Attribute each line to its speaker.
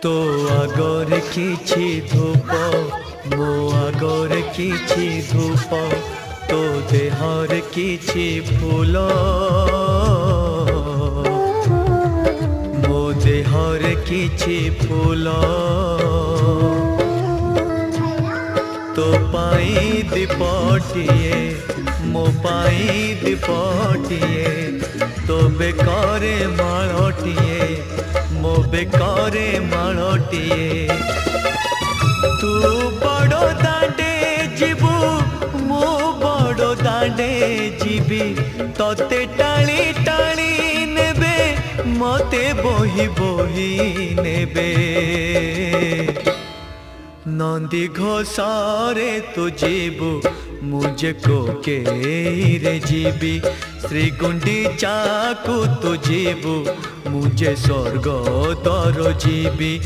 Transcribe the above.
Speaker 1: तो आगोर किछि धूप मो आगोर किछि धूप तो देहर किछि फूल मो देहर किछि फूल तो पाई दीपटिए मो पाई दीपटिए तो बेकारे माळटिए मो बेकारे माळटिए तू बड़ो दांडे जीवु मो बड़ो दांडे जीवी तोते टाणी टाणी नेबे मते बोही बोही नेबे नंदी घोषारे तू जीवु मुझे को के रे जीवी श्री गुंडीचा को तू जीवु मुझे स्वर्ग तर जीवी।